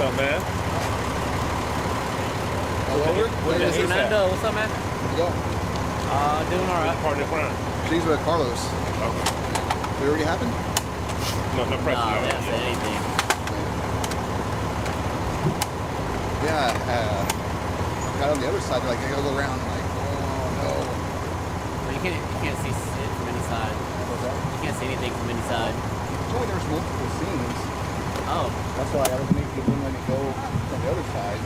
up, man? Hey, Fernando, what's up, man? How's it going? Doing all right. Partner crime. She's with Carlos. Okay. Did it already happen? No pressure. No, No, they haven't said anything. Yeah, got on the other side, they're like, I gotta go around. I'm like, oh no. Well, you can't see it from any side. You can't see anything from any side. He told me there was multiple scenes. Oh. That's why I was making it wouldn't let me go from the other side.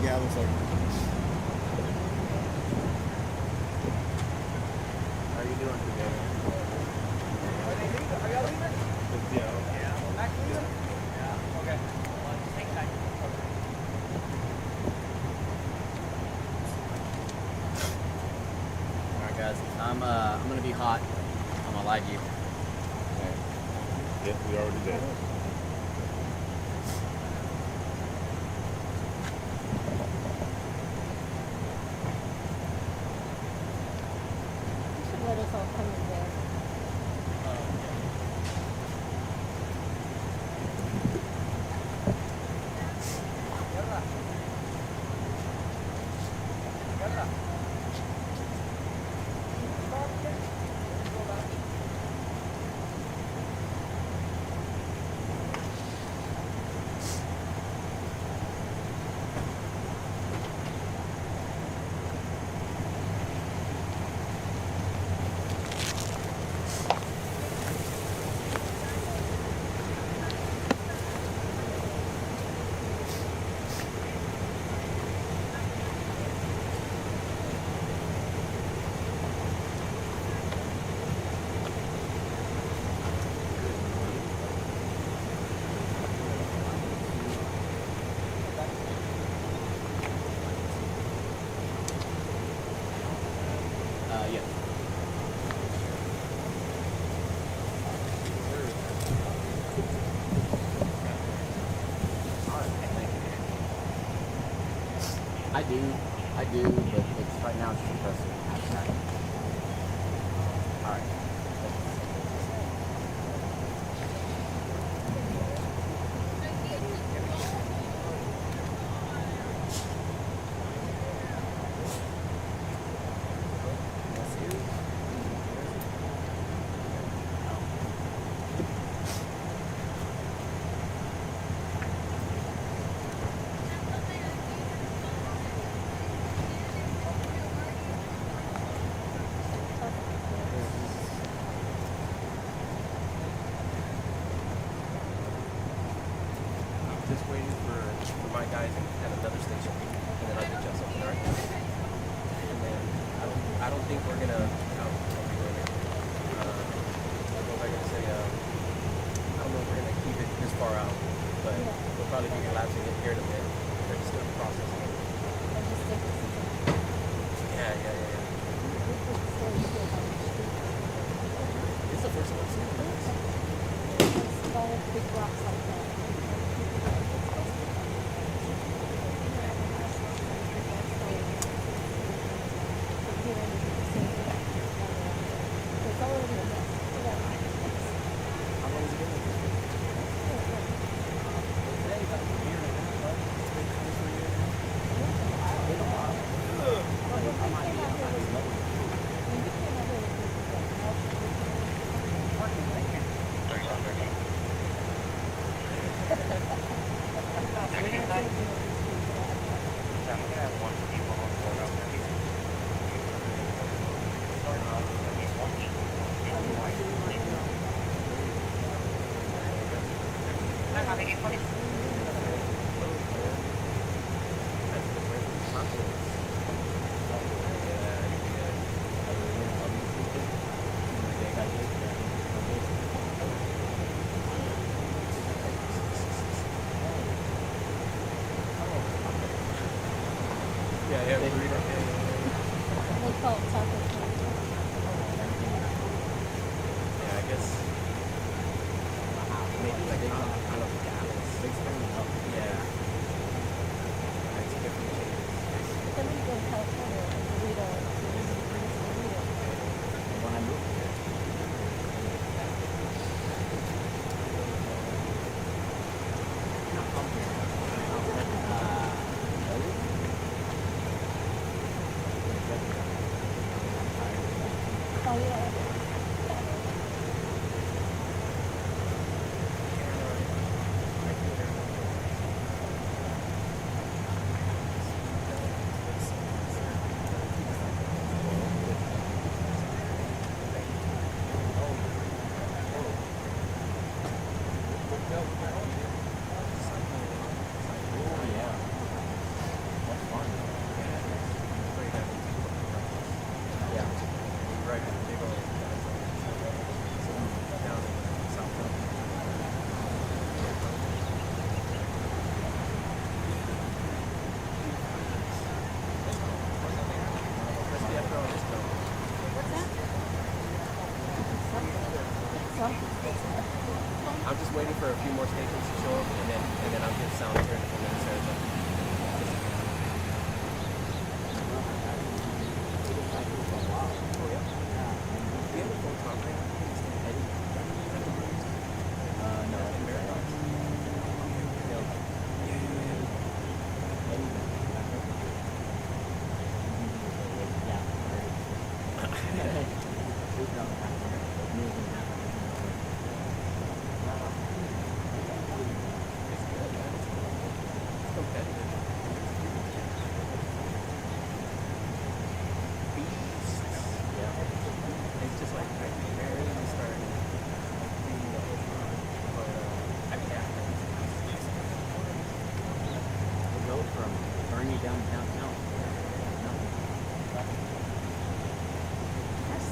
Yeah, it looks like. How you doing today? Are y'all leaving? Yeah. Actually leaving? Yeah. Okay. All right, guys. I'm gonna be hot. I'm gonna lie to you. Yes, we already did. Let us all come in there. Yeah. I do, but it's right now it's impressive. All right. Just waiting for my guys at another station, and then I'll get you something, alright? And then I don't think we're gonna. I'll be doing it. What was I gonna say? I don't know if we're gonna keep it this far out, but we'll probably be collapsing it here in a bit. They're just still processing it. Yeah. It's the first one I've seen this. All big rocks like that. How long has it been? Today, about a year and a half, right? It's been 24 years. That's the way we talk to us. Yeah, burrito. They call it taco Tuesday. Yeah, I guess maybe like out of Dallas. Yeah. That's different changes. But then when you go to California, a burrito is a burrito. When I moved here, not from here. Oh yeah. I'm just waiting for a few more stations to show up, and then I'll get sound here in a few minutes or so.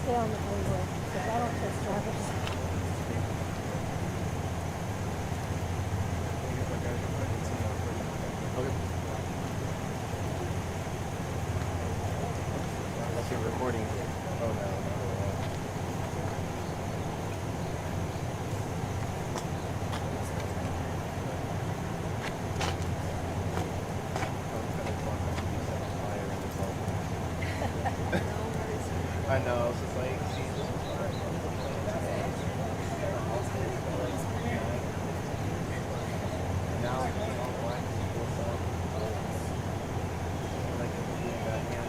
Stay on the highway because I don't trust drivers. Okay. Unless you're recording. Oh no. I know, it's just like, now I don't know why people like doing that here.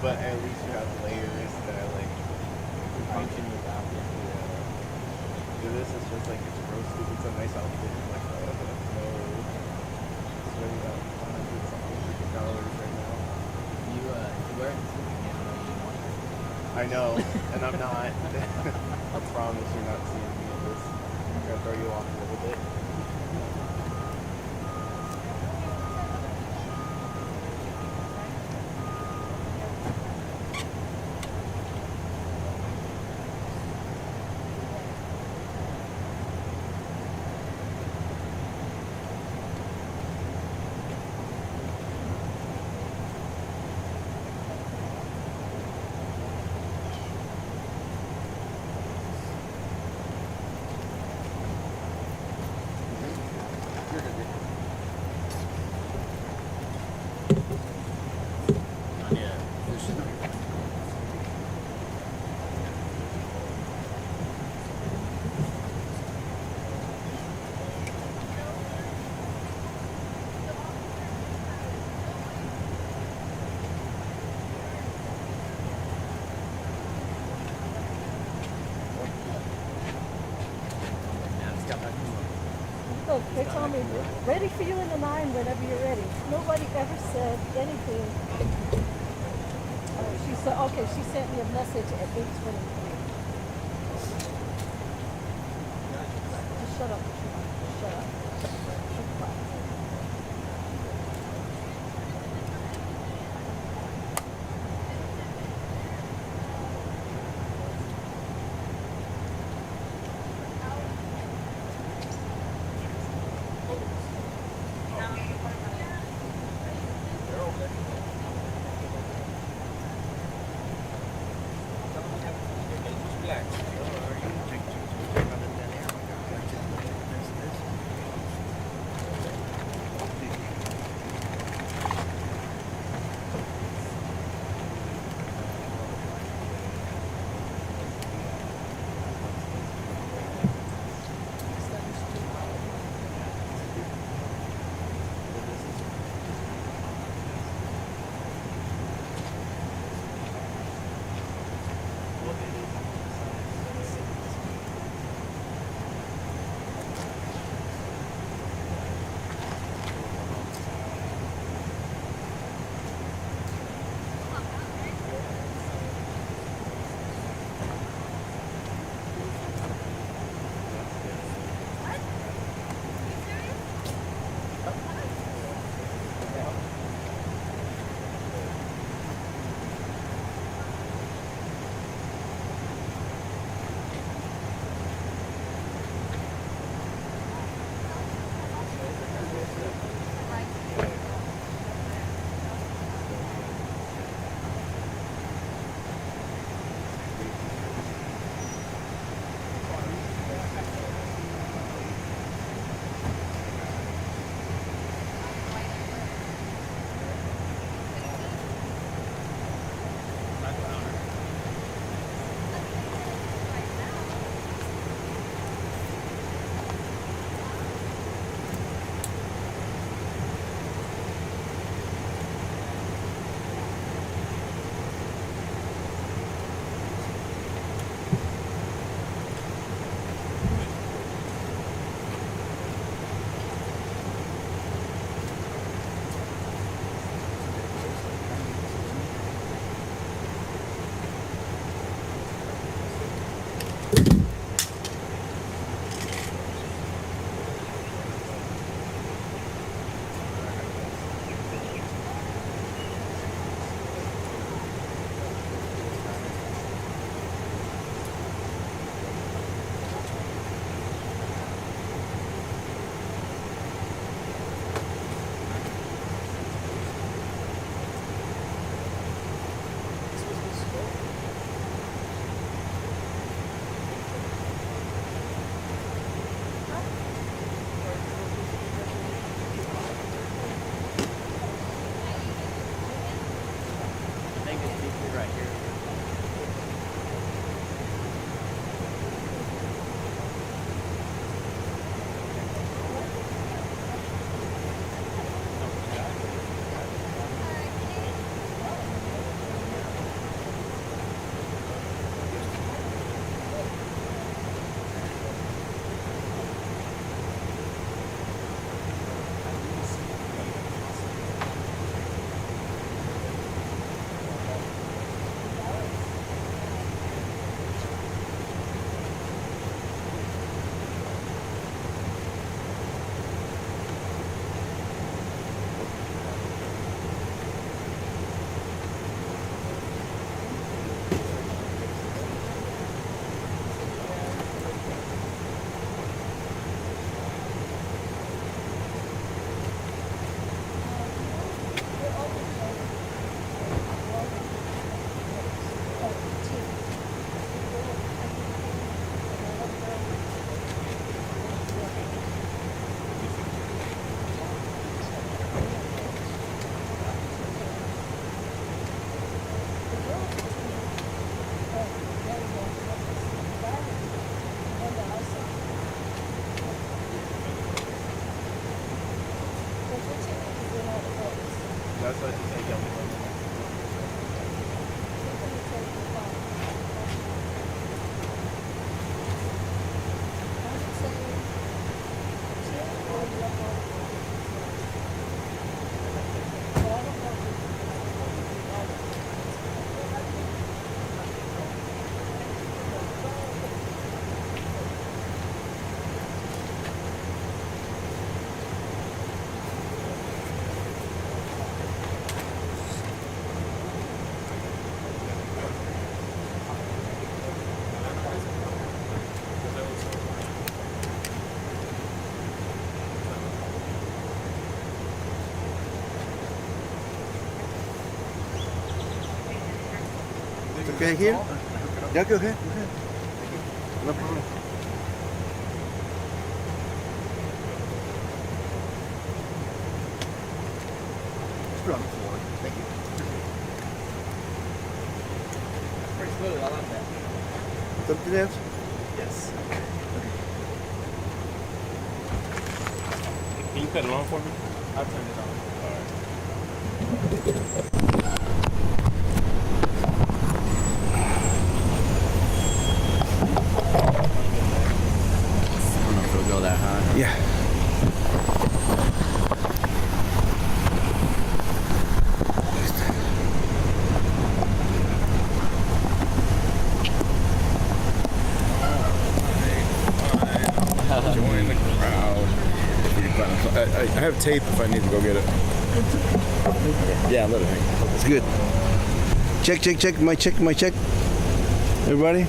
But at least you have layers that like Function without it. do this. It's just like it's roasted. It's a nice outfit. Like no, it's really about $100 right now. You wear it in the I know, and I'm not. I promise you're not seeing me in this. I'm gonna throw you off a little bit. look, they told me, ready for you in the 9 whenever you're ready. Nobody ever said anything. She said, okay, she sent me a message at 8:23. Just shut up. Shut up. Shut up. That's what you say, yummy. Okay, here? Yeah, go ahead. No problem. Just put it on the floor. Thank you. Pretty smooth. I like that. Something else? Yes. Can you cut it on for me? I'll turn it on. I don't know if it'll go that high. Yeah. Join the crowd. I have tape if I need to go get it. Yeah, let it hang. It's good. Check. My check. Everybody?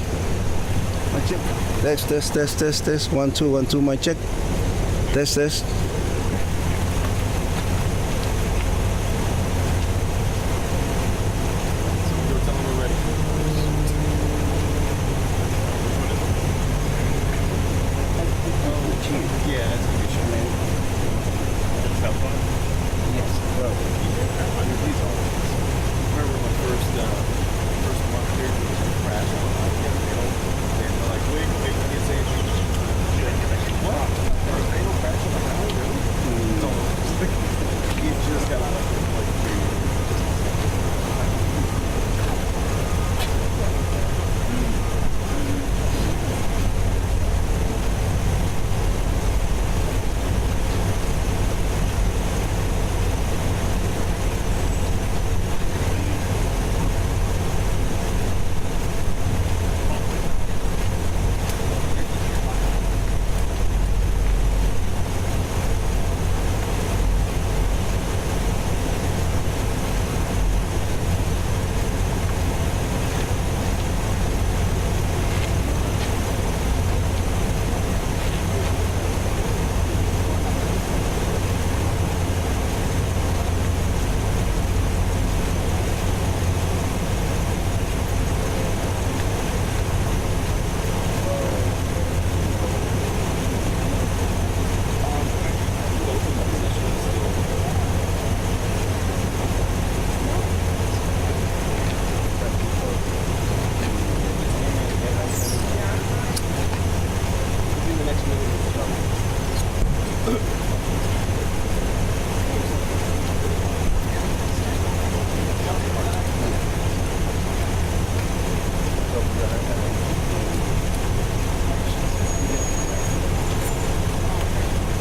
My check. Test. 1, 2, my check. Test. Go tell them we're ready. Yeah, that's a good show, man. Felt fun? Yes. Well, yeah, on your police officers. I remember my first month here, there was a crash on the hill. And they're like, wait, I can't say anything. What? There was no crash on the highway, really? It's almost like, you just got out of it, like, 3 years.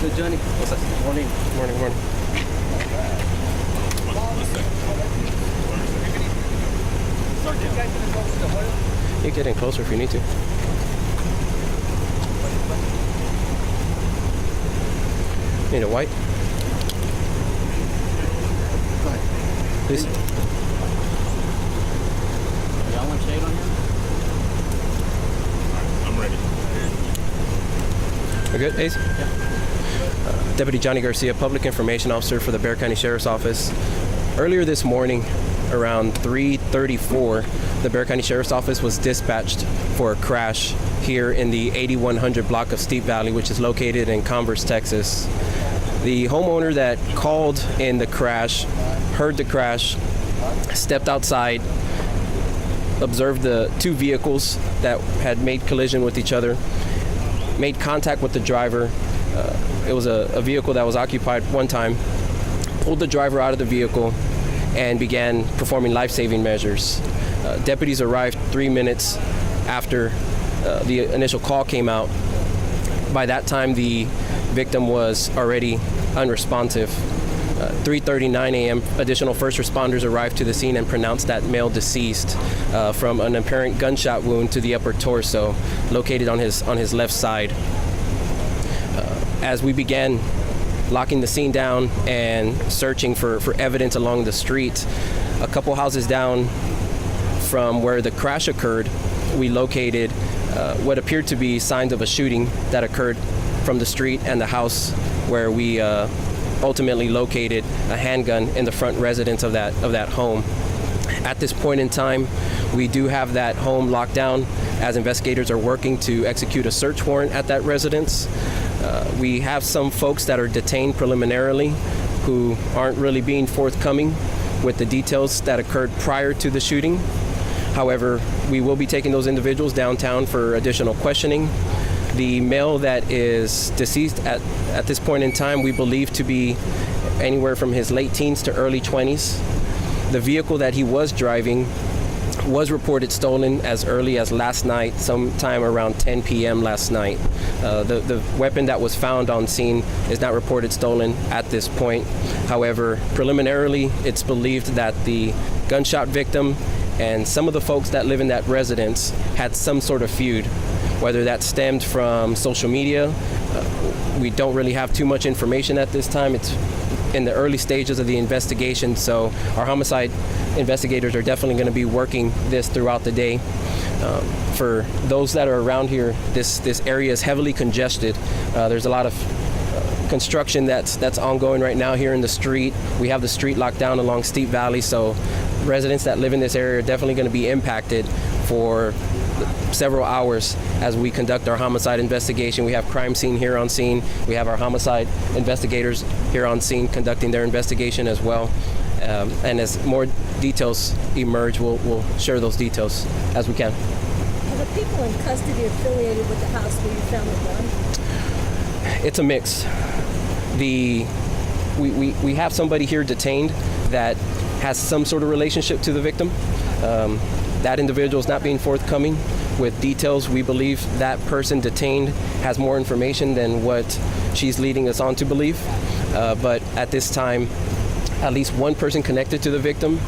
So Johnny, what's up? Morning. Morning. You get in closer if you need to. Need a white? Please. Y'all want shade on here? I'm ready. We're good, Ace? Yeah. Deputy Johnny Garcia, Public Information Officer for the Bexar County Sheriff's Office. Earlier this morning, around 3:34, the Bexar County Sheriff's Office was dispatched for a crash here in the 8100 block of Steep Valley, which is located in Converse, Texas. The homeowner that called in the crash heard the crash, stepped outside, observed the two vehicles that had made collision with each other, made contact with the driver. It was a vehicle that was occupied one time, pulled the driver out of the vehicle, and began performing life-saving measures. Deputies arrived 3 minutes after the initial call came out. By that time, the victim was already unresponsive. 3:39 a.m., additional first responders arrived to the scene and pronounced that male deceased from an apparent gunshot wound to the upper torso, located on his left side. As we began locking the scene down and searching for evidence along the street, a couple houses down from where the crash occurred, we located what appeared to be signs of a shooting that occurred from the street and the house, where we ultimately located a handgun in the front residence of that home. At this point in time, We do have that home locked down as investigators are working to execute a search warrant at that residence. We have some folks that are detained preliminarily who aren't really being forthcoming with the details that occurred prior to the shooting. However, we will be taking those individuals downtown for additional questioning. The male that is deceased at this point in time, we believe to be anywhere from his late teens to early 20s. The vehicle that he was driving was reported stolen as early as last night, sometime around 10 p.m. last night. The weapon that was found on scene is not reported stolen at this point. However, preliminarily, it's believed that the gunshot victim and some of the folks that live in that residence had some sort of feud, whether that stemmed from social media. We don't really have too much information at this time. It's in the early stages of the investigation, so our homicide investigators are definitely going to be working this throughout the day. For those that are around here, this area is heavily congested. There's a lot of construction that's ongoing right now here in the street. We have the street locked down along Steep Valley, so residents that live in this area are definitely going to be impacted for several hours as we conduct our homicide investigation. We have crime scene here on scene. We have our homicide investigators here on scene conducting their investigation as well. And as more details emerge, we'll share those details as we can. Are the people in custody affiliated with the house where you found the gun? It's a mix. We have somebody here detained that has some sort of relationship to the victim. That individual is not being forthcoming with details. We believe that person detained has more information than what she's leading us on to believe. But at this time, at least one person connected to the victim.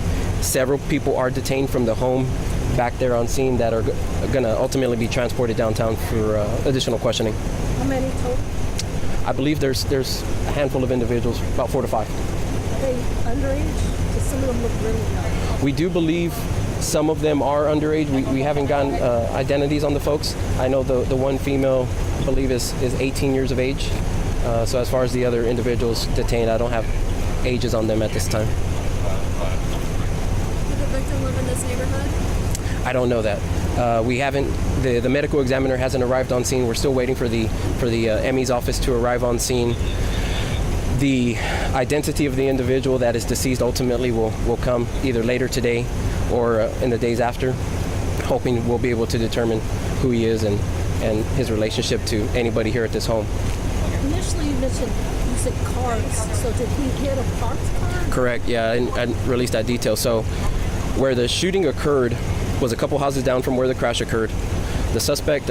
Several people are detained from the home back there on scene that are going to ultimately be transported downtown for additional questioning. How many total? I believe there's a handful of individuals, about 4 to 5. Are they underage? Because some of them look really young. We do believe some of them are underage. We haven't gotten identities on the folks. I know the one female, I believe, is 18 years of age. So as far as the other individuals detained, I don't have ages on them at this time. Did the victim live in this neighborhood? I don't know that. We haven't. The medical examiner hasn't arrived on scene. We're still waiting for the ME's office to arrive on scene. The identity of the individual that is deceased ultimately will come either later today or in the days after, hoping we'll be able to determine who he is and his relationship to anybody here at this home. Initially, you said cars. So did he hit a parked car? Correct, yeah, I released that detail. So where the shooting occurred was a couple houses down from where the crash occurred. The suspect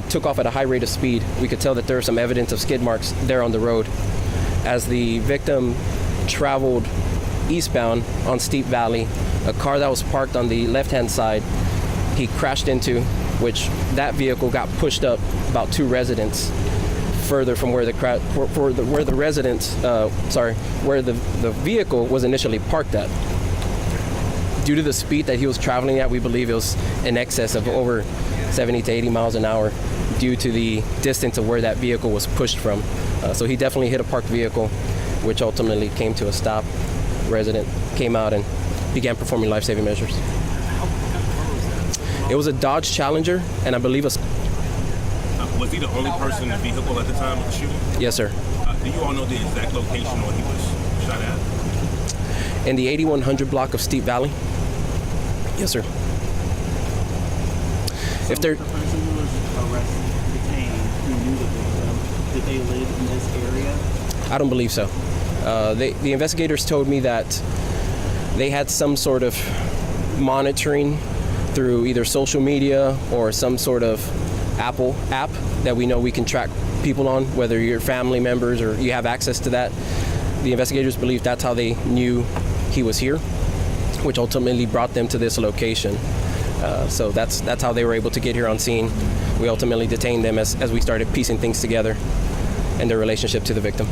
took off at a high rate of speed. We could tell that there was some evidence of skid marks there on the road. As the victim traveled eastbound on Steep Valley, a car that was parked on the left-hand side, he crashed into, which that vehicle got pushed up about 2 residents further from where the vehicle was initially parked at. Due to the speed that he was traveling at, we believe it was in excess of over 70 to 80 miles an hour due to the distance of where that vehicle was pushed from. So he definitely hit a parked vehicle, which ultimately came to a stop. Resident came out and began performing life-saving measures. It was a Dodge Challenger, and I believe was he the only person in the vehicle at the time of the shooting? Yes, sir. Do you all know the exact location where he was shot at? In the 8100 block of Steep Valley. Yes, sir. So the person who was detained, who knew the victim, did they live in this area? I don't believe so. The investigators told me that they had some sort of monitoring through either social media or some sort of Apple app that we know we can track people on, whether you're family members or you have access to that. The investigators believe that's how they knew he was here, which ultimately brought them to this location. So that's how they were able to get here on scene. We ultimately detained them as we started piecing things together and their relationship to the victim.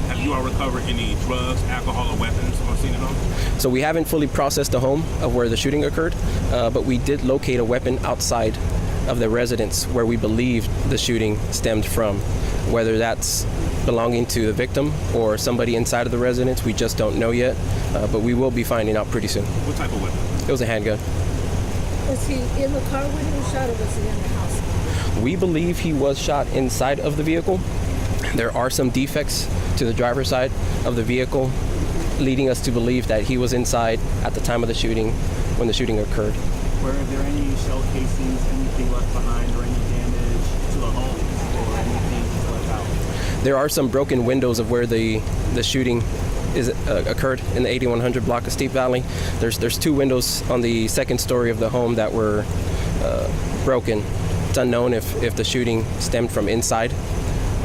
Have you all recovered any drugs, alcohol, or weapons on scene at all? So we haven't fully processed the home of where the shooting occurred, but we did locate a weapon outside of the residence where we believe the shooting stemmed from. Whether that's belonging to the victim or somebody inside of the residence, we just don't know yet, but we will be finding out pretty soon. What type of weapon? It was a handgun. Was he in the car when he was shot, or was he in the house? We believe he was shot inside of the vehicle. There are some defects to the driver's side of the vehicle, leading us to believe that he was inside at the time of the shooting, when the shooting occurred. Were there any shell casings, anything left behind, or any damage to the home, or anything left out? There are some broken windows of where the shooting occurred in the 8100 block of Steep Valley. There's 2 windows on the second story of the home that were broken. It's unknown if the shooting stemmed from inside,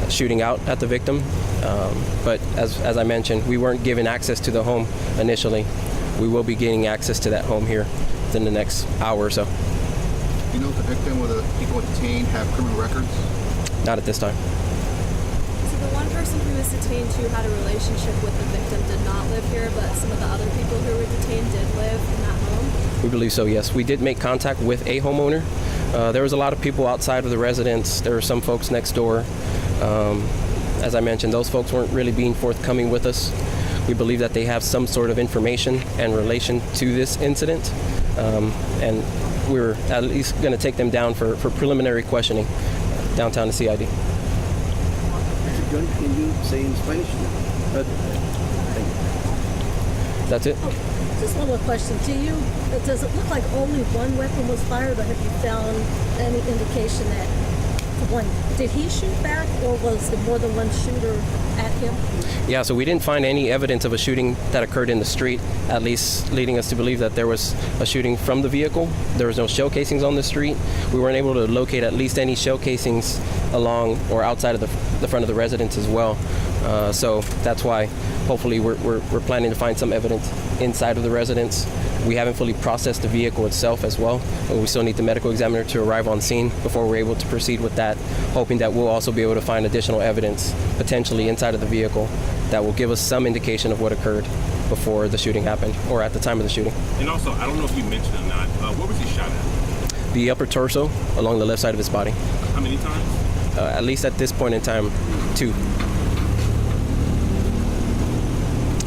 shooting out at the victim. But as I mentioned, we weren't given access to the home initially. We will be getting access to that home here within the next hour or so. You know if the victim or the people detained have criminal records? Not at this time. So the one person who was detained who had a relationship with the victim did not live here, but some of the other people who were detained did live in that home? We believe so, yes. We did make contact with a homeowner. There was a lot of people outside of the residence. There were some folks next door. As I mentioned, those folks weren't really being forthcoming with us. We believe that they have some sort of information in relation to this incident, and we're at least going to take them down for preliminary questioning downtown to CID. Mr. Gunn, can you say in Spanish? That's it? Oh, just one more question. Does it look like only one weapon was fired, or have you found any indication that did he shoot back, or was there more than one shooter at him? Yeah, so we didn't find any evidence of a shooting that occurred in the street, at least leading us to believe that there was a shooting from the vehicle. There was no shell casings on the street. We weren't able to locate at least any shell casings along or outside of the front of the residence as well. So that's why hopefully we're planning to find some evidence inside of the residence. We haven't fully processed the vehicle itself as well, but we still need the medical examiner to arrive on scene before we're able to proceed with that, hoping that we'll also be able to find additional evidence potentially inside of the vehicle that will give us some indication of what occurred before the shooting happened or at the time of the shooting. And also, I don't know if you mentioned or not, where was he shot at? The upper torso along the left side of his body. How many times? At least at this point in time, 2.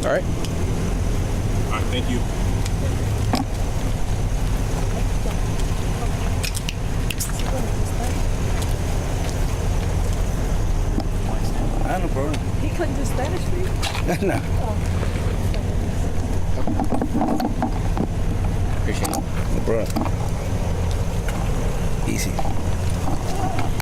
All right. All right, thank you. I no problem. He couldn't do Spanish for you? No. Appreciate it. No problem. Easy.